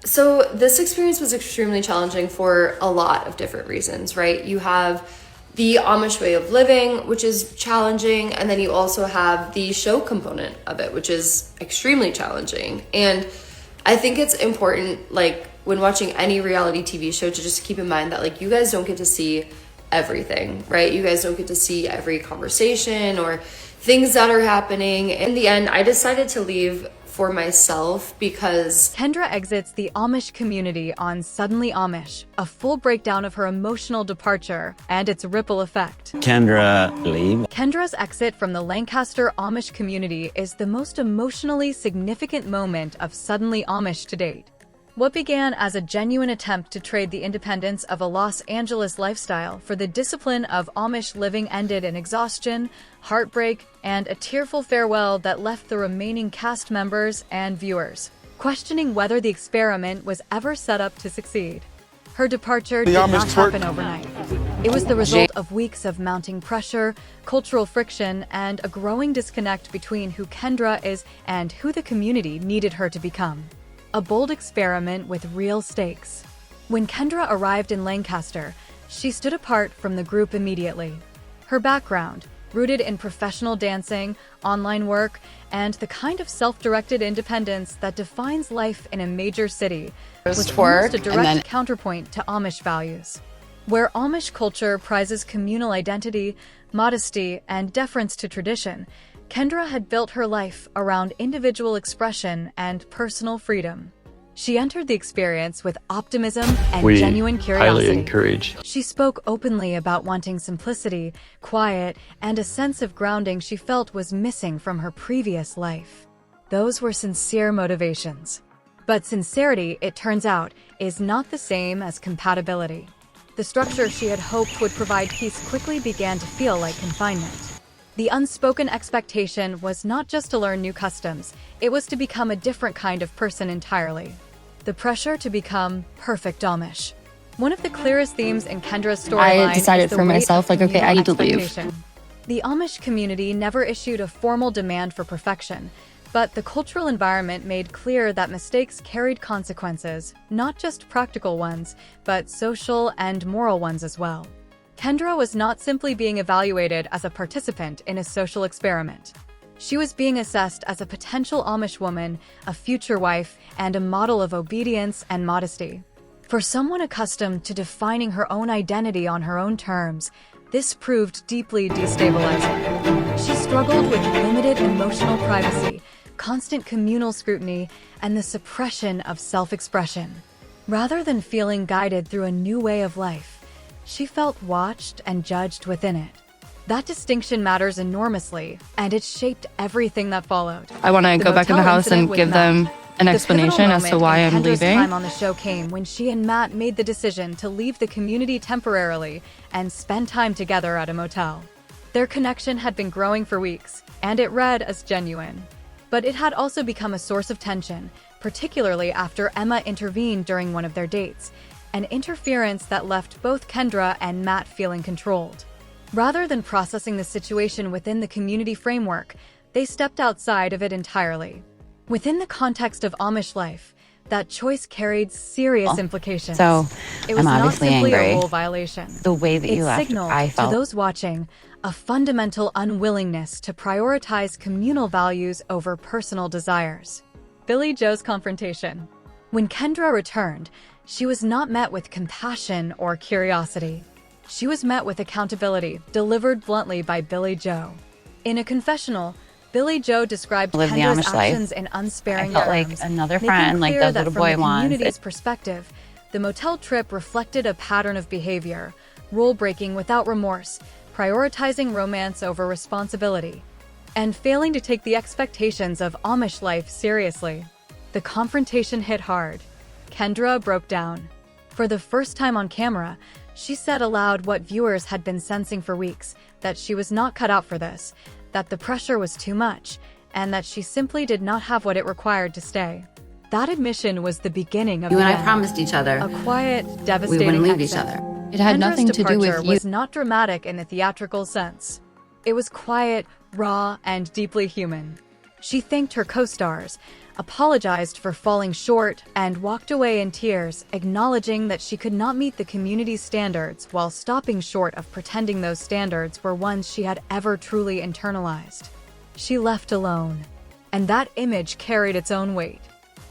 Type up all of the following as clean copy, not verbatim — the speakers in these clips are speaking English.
So this experience was extremely challenging for a lot of different reasons, right? You have the Amish way of living, which is challenging, and then you also have the show component of it, which is extremely challenging. And I think it's important, like, when watching any reality TV show, to just keep in mind that, like, you guys don't get to see everything, right? You guys don't get to see every conversation or things that are happening. In the end, I decided to leave for myself because Kendra exits the Amish community on Suddenly Amish, a full breakdown of her emotional departure and its ripple effect. Kendra leave. Kendra's exit from the Lancaster Amish community is the most emotionally significant moment of Suddenly Amish to date. What began as a genuine attempt to trade the independence of a Los Angeles lifestyle for the discipline of Amish living ended in exhaustion, heartbreak, and a tearful farewell that left the remaining cast members and viewers questioning whether the experiment was ever set up to succeed. Her departure did not happen overnight. It was the result of weeks of mounting pressure, cultural friction, and a growing disconnect between who Kendra is and who the community needed her to become. A bold experiment with real stakes. When Kendra arrived in Lancaster, she stood apart from the group immediately. Her background, rooted in professional dancing, online work, and the kind of self-directed independence that defines life in a major city, was almost a direct counterpoint to Amish values. Where Amish culture prizes communal identity, modesty, and deference to tradition, Kendra had built her life around individual expression and personal freedom. She entered the experience with optimism and genuine curiosity. Highly encourage. She spoke openly about wanting simplicity, quiet, and a sense of grounding she felt was missing from her previous life. Those were sincere motivations. But sincerity, it turns out, is not the same as compatibility. The structure she had hoped would provide peace quickly began to feel like confinement. The unspoken expectation was not just to learn new customs, it was to become a different kind of person entirely. The pressure to become perfect Amish. One of the clearest themes in Kendra's storyline I decided for myself, like, okay, I need to leave. The Amish community never issued a formal demand for perfection, but the cultural environment made clear that mistakes carried consequences, not just practical ones, but social and moral ones as well. Kendra was not simply being evaluated as a participant in a social experiment. She was being assessed as a potential Amish woman, a future wife, and a model of obedience and modesty. For someone accustomed to defining her own identity on her own terms, this proved deeply destabilizing. She struggled with limited emotional privacy, constant communal scrutiny, and the suppression of self-expression. Rather than feeling guided through a new way of life, she felt watched and judged within it. That distinction matters enormously, and it shaped everything that followed. I want to go back in the house and give them an explanation as to why I'm leaving. The time on the show came when she and Matt made the decision to leave the community temporarily and spend time together at a motel. Their connection had been growing for weeks, and it read as genuine. But it had also become a source of tension, particularly after Emma intervened during one of their dates, an interference that left both Kendra and Matt feeling controlled. Rather than processing the situation within the community framework, they stepped outside of it entirely. Within the context of Amish life, that choice carried serious implications. So, it was I'm not obviously simply angry. a rule violation. The way that It you left, signaled I felt. to those watching a fundamental unwillingness to prioritize communal values over personal desires. Billy Joe's confrontation. When Kendra returned, she was not met with compassion or curiosity. She was met with accountability, delivered bluntly by Billy Joe. In a confessional, Billy Joe described Kendra's actions in unsparing terms, like another friend, like the little boy wants. From the community's perspective, the motel trip reflected a pattern of behavior, rule-breaking without remorse, prioritizing romance over responsibility, and failing to take the expectations of Amish life seriously. The confrontation hit hard. Kendra broke down. For the first time on camera, she said aloud what viewers had been sensing for weeks, that she was not cut out for this, that the pressure was too much, and that she simply did not have what it required to stay. That admission was the beginning of You and the I end. promised each other A quiet, devastating we wouldn't leave exit. each other. It had Kendra's nothing to do with departure you. was not dramatic in the theatrical sense. It was quiet, raw, and deeply human. She thanked her co-stars, apologized for falling short, and walked away in tears, acknowledging that she could not meet the community's standards while stopping short of pretending those standards were ones she had ever truly internalized. She left alone, and that image carried its own weight.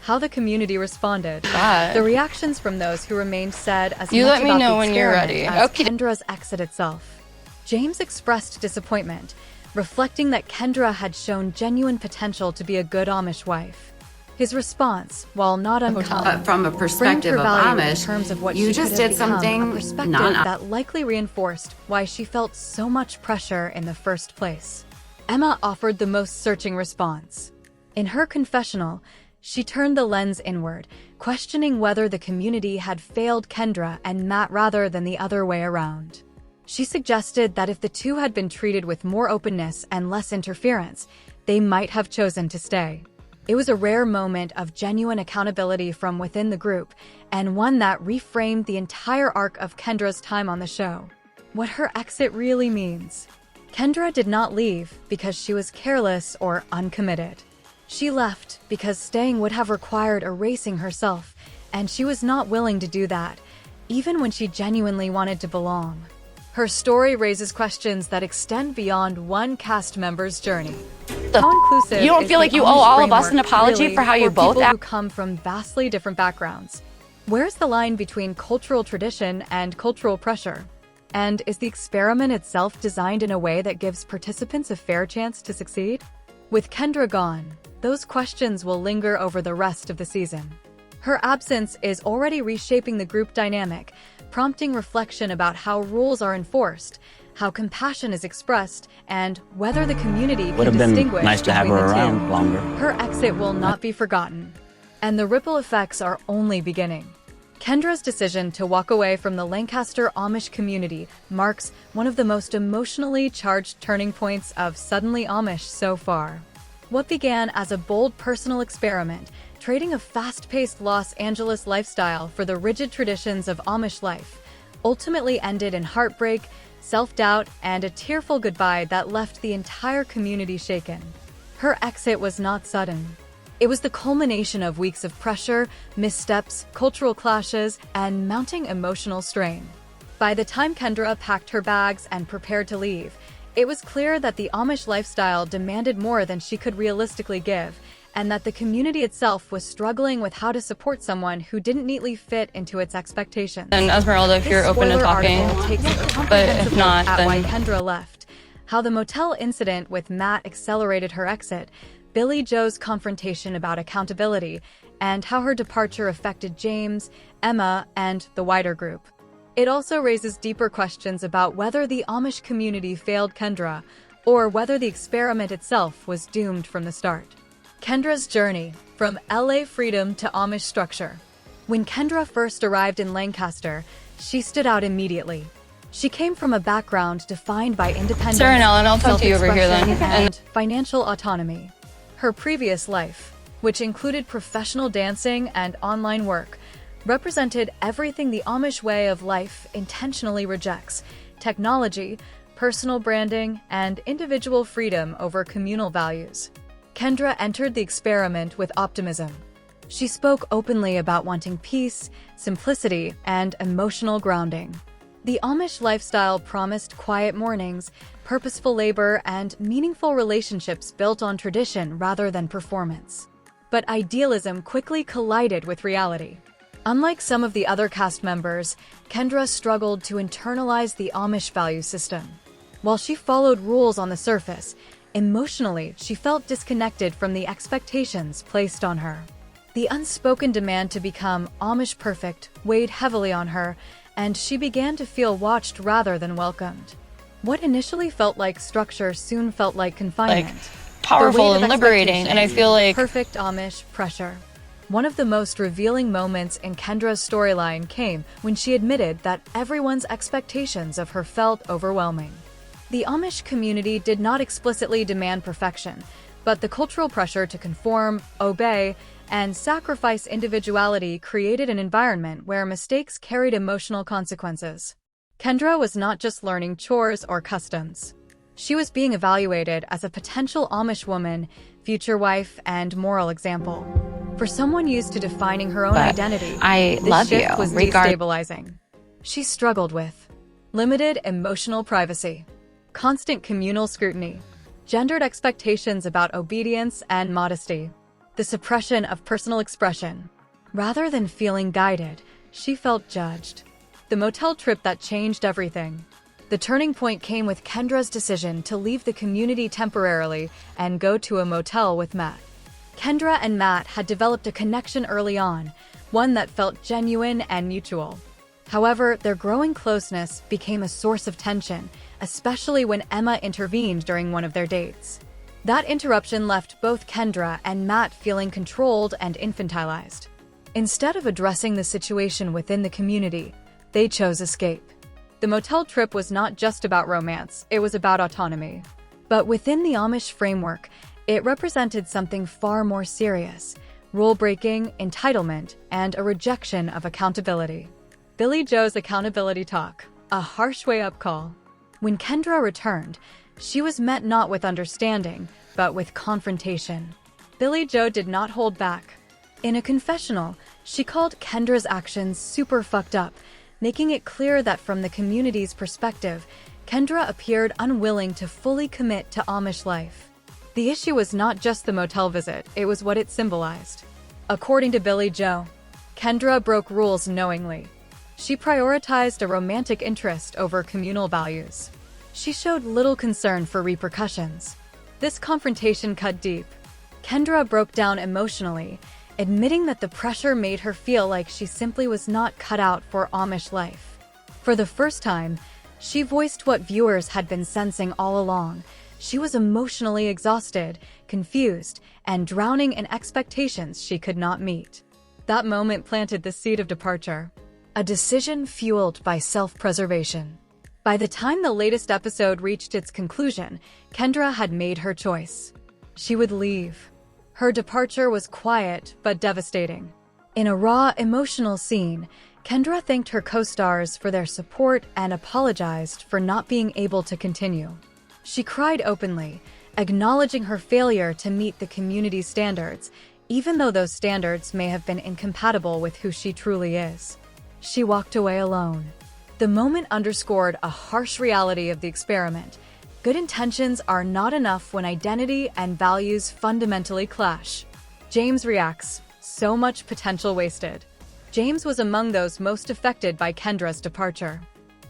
How the community responded. The reactions from those who remained said as You much let me about know the when you're experiment ready. as Okay. Kendra's exit itself. James expressed disappointment, reflecting that Kendra had shown genuine potential to be a good Amish wife. His response, while not uncommon, From a perspective of Amish, in terms of what you she just could have did become, something a perspective non- that likely reinforced why she felt so much pressure in the first place. Emma offered the most searching response. In her confessional, she turned the lens inward, questioning whether the community had failed Kendra and Matt rather than the other way around. She suggested that if the two had been treated with more openness and less interference, they might have chosen to stay. It was a rare moment of genuine accountability from within the group, and one that reframed the entire arc of Kendra's time on the show. What her exit really means. Kendra did not leave because she was careless or uncommitted. She left because staying would have required erasing herself, and she was not willing to do that, even when she genuinely wanted to belong. Her story raises questions that extend beyond one cast member's journey. How inclusive You don't is feel the like you Amish owe all of us an framework, apology really, for how you both people who act? come from vastly different backgrounds? Where's the line between cultural tradition and cultural pressure? And is the experiment itself designed in a way that gives participants a fair chance to succeed? With Kendra gone, those questions will linger over the rest of the season. Her absence is already reshaping the group dynamic, prompting reflection about how rules are enforced, how compassion is expressed, and whether the community Would can have been distinguish nice to have between her the two. around longer. Her exit will not be forgotten, and the ripple effects are only beginning. Kendra's decision to walk away from the Lancaster Amish community marks one of the most emotionally charged turning points of Suddenly Amish so far. What began as a bold personal experiment, trading a fast-paced Los Angeles lifestyle for the rigid traditions of Amish life, ultimately ended in heartbreak, self-doubt, and a tearful goodbye that left the entire community shaken. Her exit was not sudden. It was the culmination of weeks of pressure, missteps, cultural clashes, and mounting emotional strain. By the time Kendra packed her bags and prepared to leave, it was clear that the Amish lifestyle demanded more than she could realistically give, and that the community itself was struggling with how to support someone who didn't neatly fit into its expectations. And Esmeralda, if you're This open to spoiler talking, article takes a but if comprehensive not, look at why then Kendra left, how the motel incident with Matt accelerated her exit, Billy Joe's confrontation about accountability, and how her departure affected James, Emma, and the wider group. It also raises deeper questions about whether the Amish community failed Kendra, or whether the experiment itself was doomed from the start. Kendra's journey, from LA freedom to Amish structure. When Kendra first arrived in Lancaster, she stood out immediately. She came from a background defined by independence, Sarah and Ellen, I'll talk to you over here then. self-expression, and financial autonomy. Her previous life, which included professional dancing and online work, represented everything the Amish way of life intentionally rejects: technology, personal branding, and individual freedom over communal values. Kendra entered the experiment with optimism. She spoke openly about wanting peace, simplicity, and emotional grounding. The Amish lifestyle promised quiet mornings, purposeful labor, and meaningful relationships built on tradition rather than performance. But idealism quickly collided with reality. Unlike some of the other cast members, Kendra struggled to internalize the Amish value system. While she followed rules on the surface, emotionally she felt disconnected from the expectations placed on her. The unspoken demand to become Amish perfect weighed heavily on her, and she began to feel watched rather than welcomed. What initially felt like structure soon felt like confinement. powerful The weight and of liberating, and I feel like perfect Amish pressure. One of the most revealing moments in Kendra's storyline came when she admitted that everyone's expectations of her felt overwhelming. The Amish community did not explicitly demand perfection, but the cultural pressure to conform, obey, and sacrifice individuality created an environment where mistakes carried emotional consequences. Kendra was not just learning chores or customs. She was being evaluated as a potential Amish woman, future wife, and moral example. For someone used to defining her own identity, I this love shift you. was destabilizing. She struggled with limited emotional privacy, constant communal scrutiny, gendered expectations about obedience and modesty, the suppression of personal expression. Rather than feeling guided, she felt judged. The motel trip that changed everything. The turning point came with Kendra's decision to leave the community temporarily and go to a motel with Matt. Kendra and Matt had developed a connection early on, one that felt genuine and mutual. However, their growing closeness became a source of tension, especially when Emma intervened during one of their dates. That interruption left both Kendra and Matt feeling controlled and infantilized. Instead of addressing the situation within the community, they chose escape. The motel trip was not just about romance, it was about autonomy. But within the Amish framework, it represented something far more serious: rule-breaking, entitlement, and a rejection of accountability. Billy Joe's accountability talk, a harsh way-up call. When Kendra returned, she was met not with understanding, but with confrontation. Billy Joe did not hold back. In a confessional, she called Kendra's actions super fucked up, making it clear that from the community's perspective, Kendra appeared unwilling to fully commit to Amish life. The issue was not just the motel visit, it was what it symbolized. According to Billy Joe, Kendra broke rules knowingly. She prioritized a romantic interest over communal values. She showed little concern for repercussions. This confrontation cut deep. Kendra broke down emotionally, admitting that the pressure made her feel like she simply was not cut out for Amish life. For the first time, she voiced what viewers had been sensing all along. She was emotionally exhausted, confused, and drowning in expectations she could not meet. That moment planted the seed of departure, a decision fueled by self-preservation. By the time the latest episode reached its conclusion, Kendra had made her choice. She would leave. Her departure was quiet but devastating. In a raw, emotional scene, Kendra thanked her co-stars for their support and apologized for not being able to continue. She cried openly, acknowledging her failure to meet the community's standards, even though those standards may have been incompatible with who she truly is. She walked away alone. The moment underscored a harsh reality of the experiment. Good intentions are not enough when identity and values fundamentally clash. James reacts, so much potential wasted. James was among those most affected by Kendra's departure.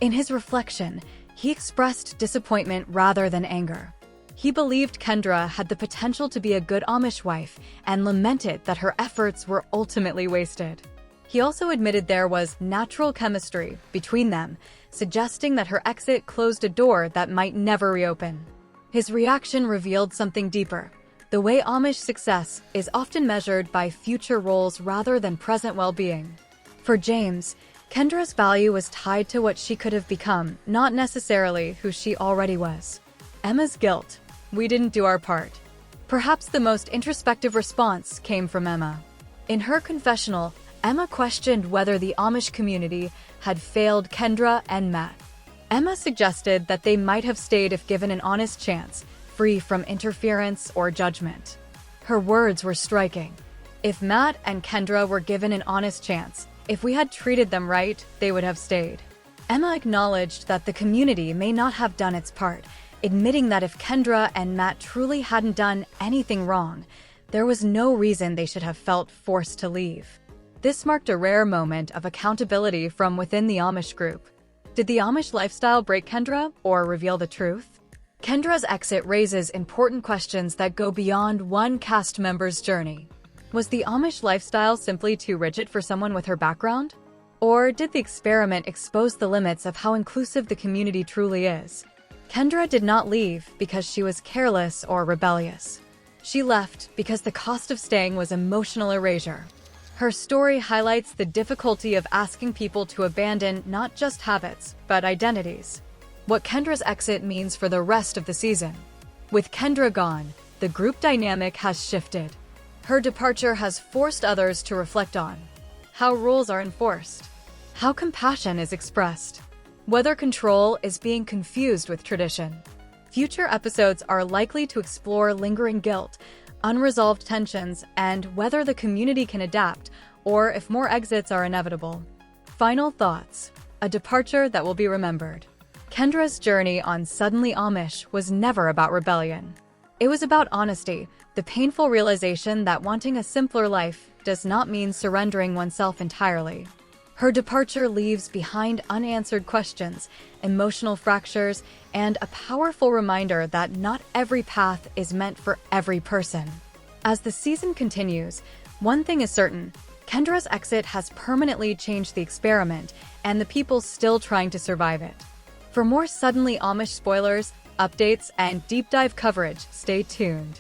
In his reflection, he expressed disappointment rather than anger. He believed Kendra had the potential to be a good Amish wife and lamented that her efforts were ultimately wasted. He also admitted there was natural chemistry between them, suggesting that her exit closed a door that might never reopen. His reaction revealed something deeper. The way Amish success is often measured by future roles rather than present well-being. For James, Kendra's value was tied to what she could have become, not necessarily who she already was. Emma's guilt. We didn't do our part. Perhaps the most introspective response came from Emma. In her confessional, Emma questioned whether the Amish community had failed Kendra and Matt. Emma suggested that they might have stayed if given an honest chance, free from interference or judgment. Her words were striking. If Matt and Kendra were given an honest chance, if we had treated them right, they would have stayed. Emma acknowledged that the community may not have done its part, admitting that if Kendra and Matt truly hadn't done anything wrong, there was no reason they should have felt forced to leave. This marked a rare moment of accountability from within the Amish group. Did the Amish lifestyle break Kendra or reveal the truth? Kendra's exit raises important questions that go beyond one cast member's journey. Was the Amish lifestyle simply too rigid for someone with her background? Or did the experiment expose the limits of how inclusive the community truly is? Kendra did not leave because she was careless or rebellious. She left because the cost of staying was emotional erasure. Her story highlights the difficulty of asking people to abandon not just habits, but identities. What Kendra's exit means for the rest of the season. With Kendra gone, the group dynamic has shifted. Her departure has forced others to reflect on how rules are enforced, how compassion is expressed, whether control is being confused with tradition. Future episodes are likely to explore lingering guilt, unresolved tensions, and whether the community can adapt or if more exits are inevitable. Final thoughts. A departure that will be remembered. Kendra's journey on Suddenly Amish was never about rebellion. It was about honesty, the painful realization that wanting a simpler life does not mean surrendering oneself entirely. Her departure leaves behind unanswered questions, emotional fractures, and a powerful reminder that not every path is meant for every person. As the season continues, one thing is certain: Kendra's exit has permanently changed the experiment and the people still trying to survive it. For more Suddenly Amish spoilers, updates, and deep dive coverage, stay tuned.